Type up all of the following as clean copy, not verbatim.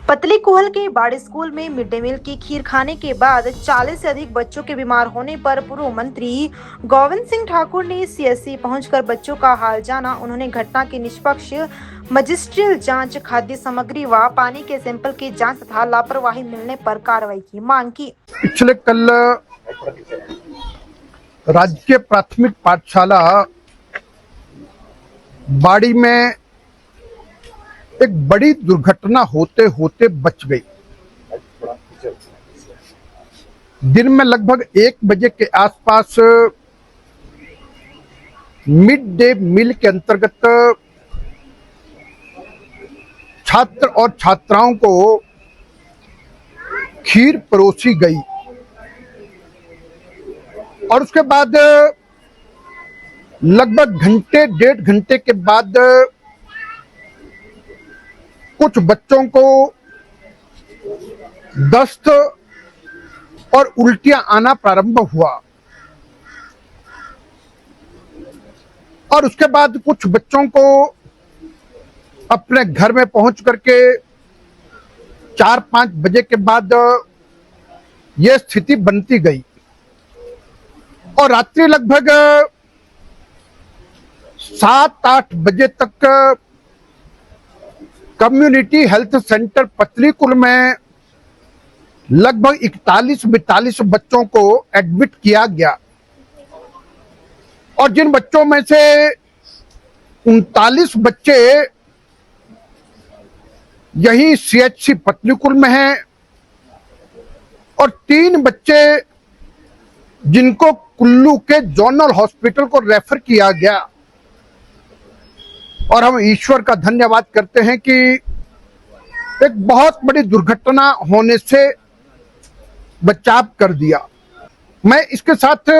पतली कुहल के बाड़ स्कूल में मिड डे मील की खीर खाने के बाद 40 से अधिक बच्चों के बीमार होने पर पूर्व मंत्री गोविंद सिंह ठाकुर ने सीएससी पहुंचकर बच्चों का हाल जाना। उन्होंने घटना की निष्पक्ष मजिस्ट्रियल जांच, खाद्य सामग्री व पानी के सैंपल की जांच तथा लापरवाही मिलने पर कार्रवाई की मांग की। पिछले कल राजकीय प्राथमिक पाठशाला बाड़ी में एक बड़ी दुर्घटना होते होते बच गई। दिन में लगभग 1 बजे के आसपास मिड डे मील के अंतर्गत छात्र और छात्राओं को खीर परोसी गई और उसके बाद लगभग घंटे 1.5 घंटे के बाद कुछ बच्चों को दस्त और उल्टियां आना प्रारंभ हुआ और उसके बाद कुछ बच्चों को अपने घर में पहुंच करके 4-5 बजे के बाद यह स्थिति बनती गई और रात्रि लगभग 7-8 बजे तक कम्युनिटी हेल्थ सेंटर पतलीकुल में लगभग 41-42 बच्चों को एडमिट किया गया और जिन बच्चों में से 39 बच्चे यही सीएचसी पतलीकुल में हैं और 3 बच्चे जिनको कुल्लू के जोनल हॉस्पिटल को रेफर किया गया। और हम ईश्वर का धन्यवाद करते हैं कि एक बहुत बड़ी दुर्घटना होने से बचाव कर दिया। मैं इसके साथ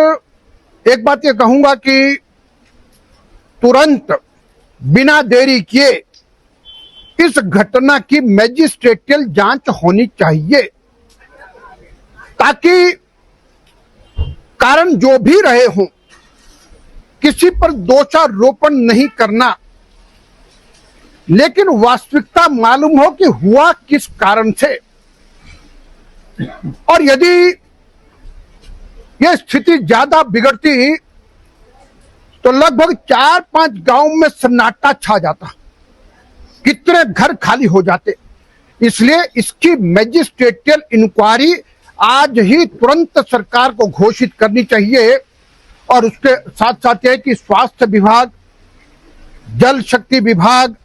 एक बात ये कहूंगा कि तुरंत बिना देरी किए इस घटना की मैजिस्ट्रेटियल जांच होनी चाहिए ताकि कारण जो भी रहे हों किसी पर दोषारोपण नहीं करना, लेकिन वास्तविकता मालूम हो कि हुआ किस कारण से। और यदि यह स्थिति ज्यादा बिगड़ती तो लगभग 4-5 गांव में सन्नाटा छा जाता, कितने घर खाली हो जाते। इसलिए इसकी मैजिस्ट्रेटियल इंक्वायरी आज ही तुरंत सरकार को घोषित करनी चाहिए और उसके साथ साथ यह कि स्वास्थ्य विभाग, जल शक्ति विभाग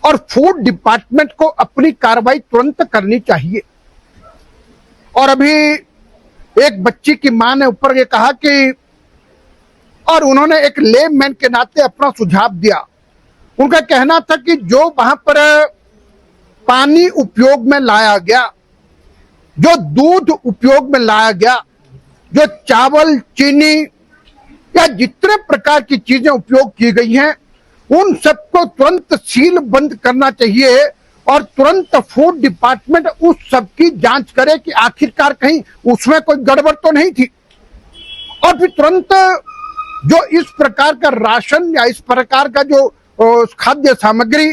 और फूड डिपार्टमेंट को अपनी कार्रवाई तुरंत करनी चाहिए। और अभी एक बच्ची की मां ने ऊपर ये कहा कि और उन्होंने एक लेमैन के नाते अपना सुझाव दिया। उनका कहना था कि जो वहां पर पानी उपयोग में लाया गया, जो दूध उपयोग में लाया गया, जो चावल, चीनी या जितने प्रकार की चीजें उपयोग की गई हैं उन सबको तुरंत सील बंद करना चाहिए और तुरंत फूड डिपार्टमेंट उस सब की जांच करे कि आखिरकार कहीं उसमें कोई गड़बड़ तो नहीं थी। और फिर तुरंत जो इस प्रकार का राशन या इस प्रकार का जो खाद्य सामग्री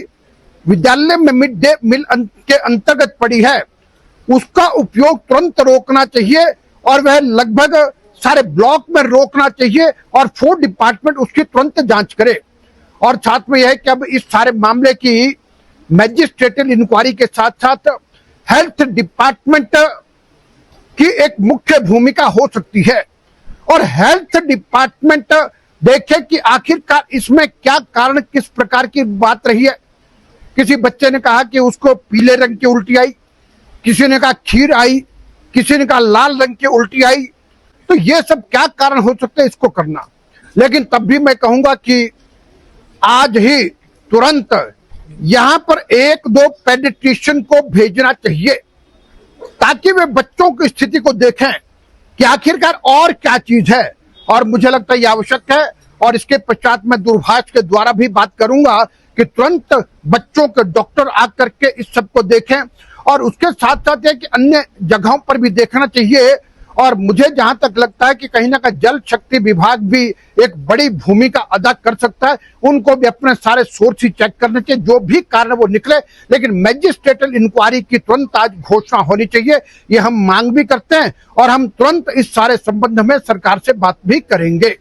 विद्यालय में मिड डे मील के अंतर्गत पड़ी है उसका उपयोग तुरंत रोकना चाहिए और वह लगभग सारे ब्लॉक में रोकना चाहिए और फूड डिपार्टमेंट उसकी तुरंत जांच करे। और साथ में यह है कि अब इस सारे मामले की मैजिस्ट्रेटियल इंक्वायरी के साथ साथ हेल्थ डिपार्टमेंट की एक मुख्य भूमिका हो सकती है और हेल्थ डिपार्टमेंट देखे कि आखिरकार इसमें क्या कारण, किस प्रकार की बात रही है। किसी बच्चे ने कहा कि उसको पीले रंग की उल्टी आई, किसी ने कहा खीर आई, किसी ने कहा लाल रंग की उल्टी आई। तो ये सब क्या कारण हो सकते हैं इसको करना। लेकिन तब भी मैं कहूंगा कि आज ही तुरंत यहां पर 1-2 पेडिट्रिशियन को भेजना चाहिए ताकि वे बच्चों की स्थिति को देखें कि आखिरकार और क्या चीज है। और मुझे लगता है यह आवश्यक है और इसके पश्चात मैं दूरभाष के द्वारा भी बात करूंगा कि तुरंत बच्चों के डॉक्टर आकर के इस सब को देखें और उसके साथ साथ है कि अन्य जगहों पर भी देखना चाहिए और मुझे जहां तक लगता है कि कहीं ना कहीं जल शक्ति विभाग भी एक बड़ी भूमिका अदा कर सकता है। उनको भी अपने सारे सोर्स ही चेक करने चाहिए, जो भी कारण वो निकले, लेकिन मैजिस्ट्रेटल इंक्वायरी की तुरंत आज घोषणा होनी चाहिए। ये हम मांग भी करते हैं और हम तुरंत इस सारे संबंध में सरकार से बात भी करेंगे।